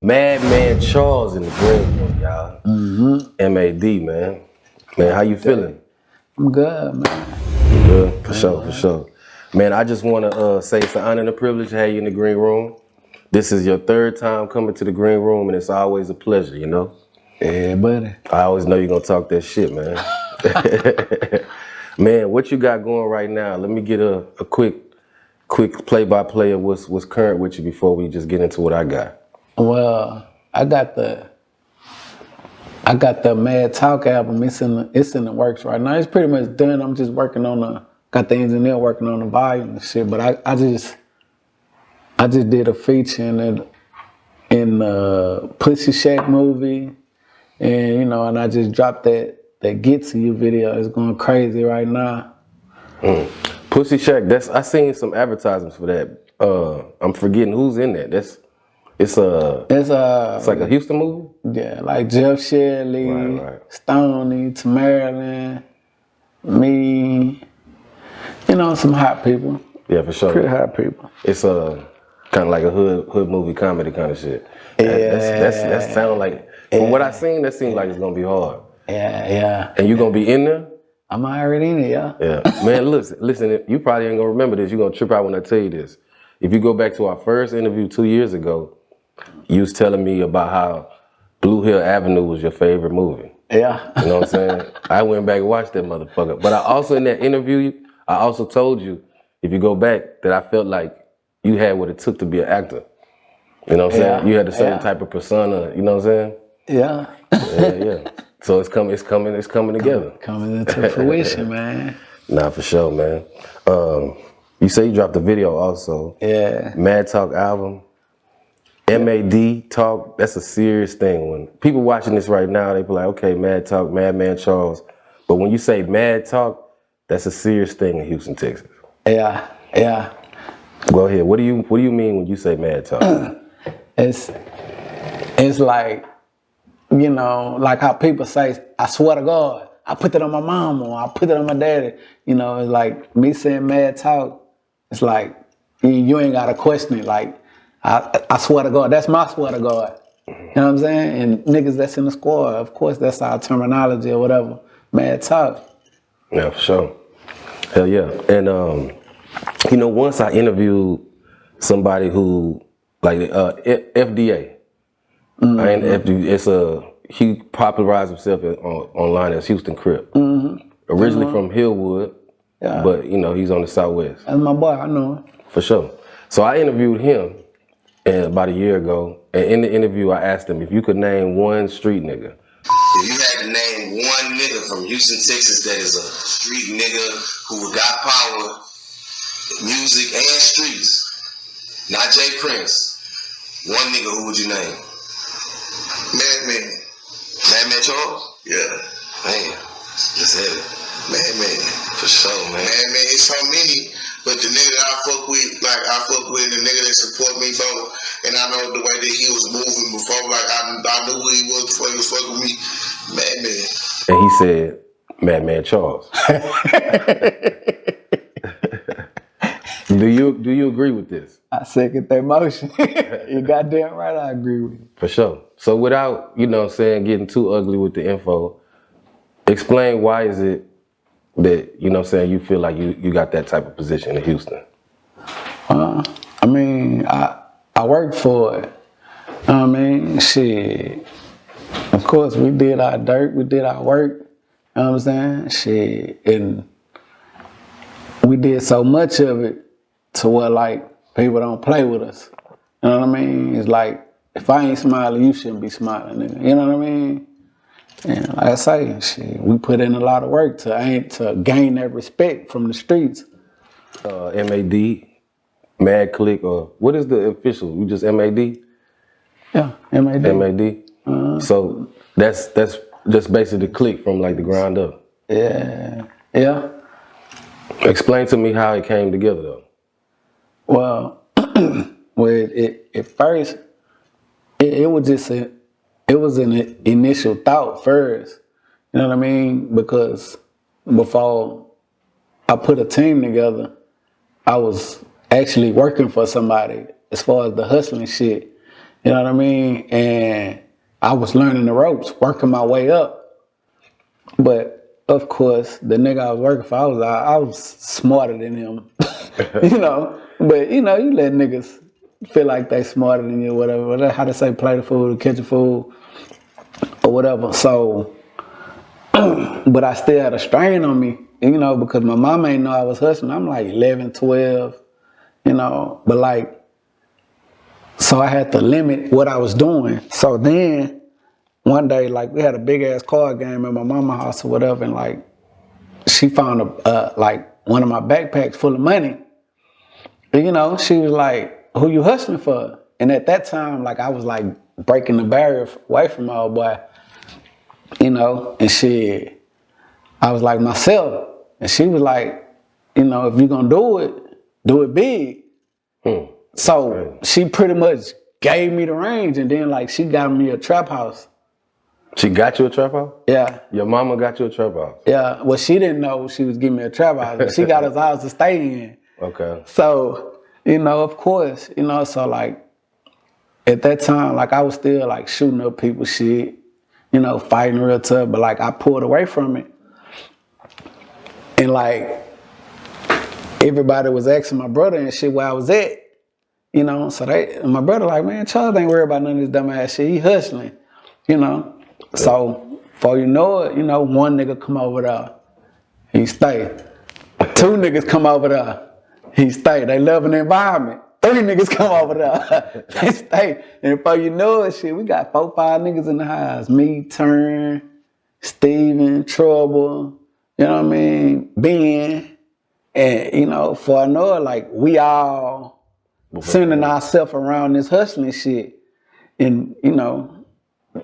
Madman Charles in the Greenroom, y'all. M.A.D, man. Man, how you feeling? I'm good, man. You good? For sure, for sure. Man, I just want to say it's an honor and a privilege to have you in the Green Room. This is your third time coming to the Green Room, and it's always a pleasure, you know? Yeah, buddy. I always know you're going to talk that shit, man. Man, what you got going right now? Let me get a quick play-by-play of what's current with you before we just get into what I got. Well, I got the Mad Talk album. It's in the works right now. It's pretty much done. I'm just working on got the engineer working on the volume and shit. But I just did a feature in the Pussy Shack movie, and and I just dropped that Get to You video. It's going crazy right now. Pussy Shack, I seen some advertisements for that. I'm forgetting who's in that. It's like a Houston movie? Yeah, like Jeff Shelley, Right. Stoney, Tamerlan, me, some hot people. Yeah, for sure. Pretty hot people. It's kind of like a hood movie comedy kind of shit. That sound like, from what I seen, that seems like it's gonna be hard. Yeah. And you gonna be in there? I'm already in it, yeah. Yeah. Man, listen, you probably ain't gonna remember this. You're gonna trip out when I tell you this. If you go back to our first interview 2 years ago, you was telling me about how Blue Hill Avenue was your favorite movie. Yeah. You know what I'm saying? I went back and watched that motherfucker. But I also, in that interview, I also told you, if you go back, that I felt like you had what it took to be an actor. You know what I'm saying? You had a certain type of persona, you know what I'm saying? Yeah. Yeah. So it's coming together. Coming into fruition, man. Nah, for sure, man. You say you dropped a video also. Yeah. Mad Talk album. M.A.D talk, that's a serious thing. When people watching this right now, they be like, okay, Mad Talk, Madman Charles. But when you say Mad Talk, that's a serious thing in Houston, Texas. Yeah. Go ahead. What do you mean when you say Mad Talk? It's like, like how people say, I swear to God, I put that on my mom or I put it on my daddy. It's like me saying Mad Talk. It's like, you ain't got to question it. Like, I swear to God, that's my swear to God. You know what I'm saying? And niggas that's in the squad, of course, that's our terminology or whatever. Mad Talk. Yeah, for sure. Hell yeah. And, once I interviewed somebody who, like, FDA. I ain't FDA. He popularized himself online as Houston Crip. Originally from Hillwood, but, he's on the Southwest. That's my boy, I know him. For sure. So I interviewed him about a year ago, and in the interview I asked him if you could name one street nigga. If you had to name one nigga from Houston, Texas that is a street nigga who got power, music and streets, not Jay Prince, one nigga, who would you name? Madman. Madman Charles? Yeah. Man, just heavy. Madman, for sure, man. Madman, it's so many. But the nigga that I fuck with, the nigga that support me, bro, and I know the way that he was moving before, like I knew who he was before he was fucking with me, Madman. And he said, Madman Charles. Do you agree with this? I second that motion. You goddamn right, I agree with you. For sure. So without, getting too ugly with the info, explain why is it that, you feel like you got that type of position in Houston? I worked for it. Shit. Of course, we did our dirt, we did our work. You know what I'm saying? Shit. And we did so much of it to where, like, people don't play with us. You know what I mean? It's like, if I ain't smiling, you shouldn't be smiling, nigga. You know what I mean? And like I say, shit, we put in a lot of work to gain that respect from the streets. M.A.D, Mad Click, or what is the official? You just M.A.D? Yeah, M.A.D. M.A.D. So that's just basically the click from like the ground up. Yeah. Explain to me how it came together though. Well, at first, it was just it was an initial thought first, you know what I mean? Because before I put a team together, I was actually working for somebody as far as the hustling shit. You know what I mean? And I was learning the ropes, working my way up. But of course, the nigga I was working for, I was smarter than him. You know, but you know, you let niggas feel like they smarter than you, whatever. How to say, play the fool, catch the fool, or whatever. So, but I still had a strain on me, you know, because my mom ain't know I was hustling. I'm like 11, 12, you know, but like, so I had to limit what I was doing. So then one day, like, we had a big ass card game at my mama's house or whatever, and like, she found like one of my backpacks full of money. And, you know, she was like, "Who you hustling for?" And at that time, like, I was like breaking the barrier away from my old boy, you know, and I was like, myself. And she was like, you know, if you're gonna do it big. So she pretty much gave me the range, and then like she got me a trap house. She got you a trap house? Yeah. Your mama got you a trap house? Yeah. Well, she didn't know she was giving me a trap house, but she got us house to stay in. Okay. So, you know, of course, you know, so like at that time, like I was still like shooting up people's shit, you know, fighting real tough, but like I pulled away from it. And like everybody was asking my brother and shit where I was at, you know, so my brother like, man, Charles ain't worried about none of this dumb ass shit. He hustling, you know. So before you know it, you know, one nigga come over there, he stay. Two niggas come over there, he stay. They loving the environment. Three niggas come over there, they stay. And before you know it, shit, we got 4, 5 niggas in the house. Me, Turn, Steven, Trouble, you know what I mean, Ben. And, you know, for I know it, like, we all centering ourselves around this hustling shit. And, you know,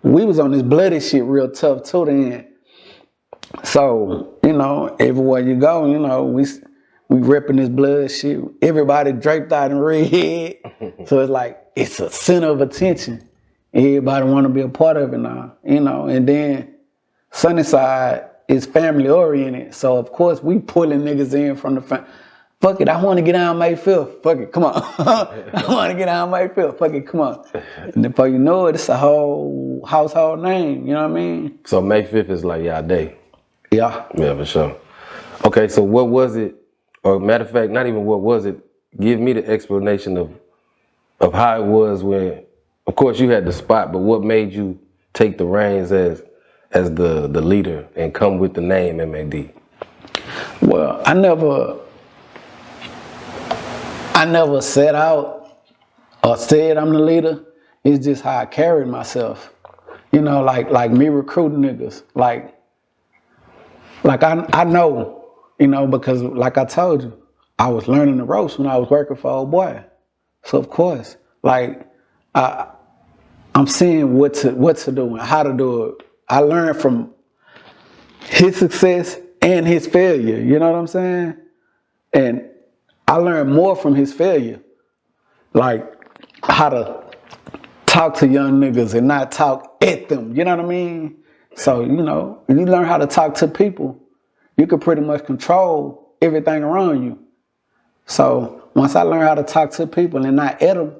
we was on this bloody shit real tough too then. So, you know, everywhere you go, you know, we repping this blood shit. Everybody draped out in red. So it's like, it's a center of attention. Everybody want to be a part of it now, you know. And then Sunnyside is family oriented. So of course we pulling niggas in from the family. Fuck it, I want to get down May 5th. Fuck it, come on. I want to get down May 5th. Fuck it, come on. And before you know it, it's a whole household name, you know what I mean? So May 5th is like y'all day? Yeah. Yeah, for sure. Okay, so what was it, or matter of fact, not even what was it, give me the explanation of how it was when, of course you had the spot, but what made you take the reins as the leader and come with the name M.A.D? Well, I never set out or said I'm the leader. It's just how I carried myself. You know, like me recruiting niggas. Like I know, you know, because like I told you, I was learning the ropes when I was working for old boy. So of course, like I'm seeing what to do and how to do it. I learned from his success and his failure. You know what I'm saying? And I learned more from his failure, like how to talk to young niggas and not talk at them. You know what I mean? So, you know, when you learn how to talk to people, you can pretty much control everything around you. So once I learned how to talk to people and not at them,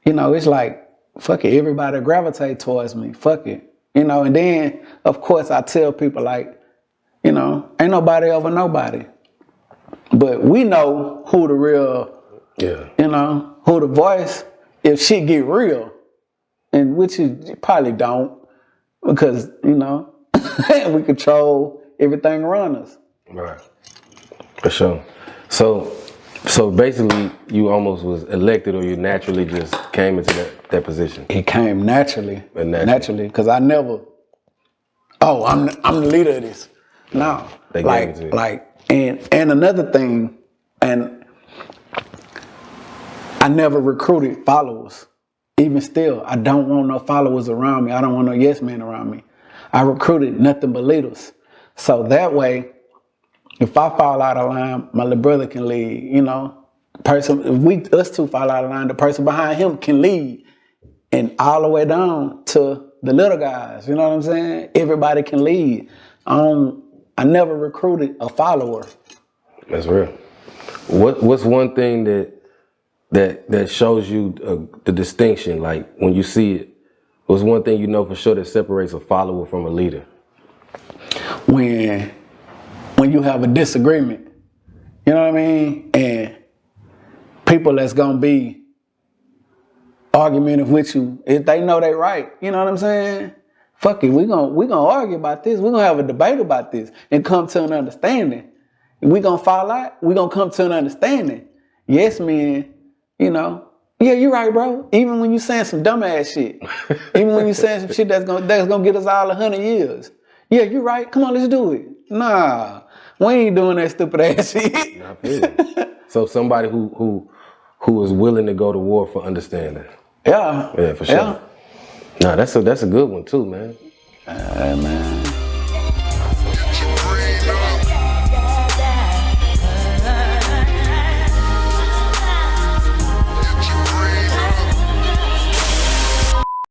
you know, it's like, fuck it, everybody gravitate towards me. Fuck it. You know, and then, of course, I tell people like, you know, ain't nobody over nobody. But we know who the real, you know, who the voice, if shit get real. And which you probably don't, because, you know, we control everything around us. Right. For sure. So basically you almost was elected, or you naturally just came into that position? It came naturally. Because I never, I'm the leader of this. No. They gave it to you. Like, and another thing, and I never recruited followers. Even still, I don't want no followers around me. I don't want no yes men around me. I recruited nothing but leaders. So that way, if I fall out of line, my little brother can lead, you know. If us two fall out of line, the person behind him can lead. And all the way down to the little guys, you know what I'm saying? Everybody can lead. I never recruited a follower. That's real. What's one thing that that shows you the distinction, like when you see it? What's one thing you know for sure that separates a follower from a leader? When you have a disagreement, you know what I mean? And people that's gonna be argumentative with you, if they know they right, you know what I'm saying? Fuck it, we gonna argue about this. We're gonna have a debate about this and come to an understanding. We gonna fall out, we gonna come to an understanding. Yes, man, you know. Yeah, you're right, bro. Even when you saying some dumbass shit. Even when you saying some shit that's gonna get us all 100 years. Yeah, you're right. Come on, let's do it. Nah, we ain't doing that stupid ass shit. I feel it. So somebody who is willing to go to war for understanding. Yeah. Yeah, for sure. Yeah. Nah, that's a good one too, man. Man.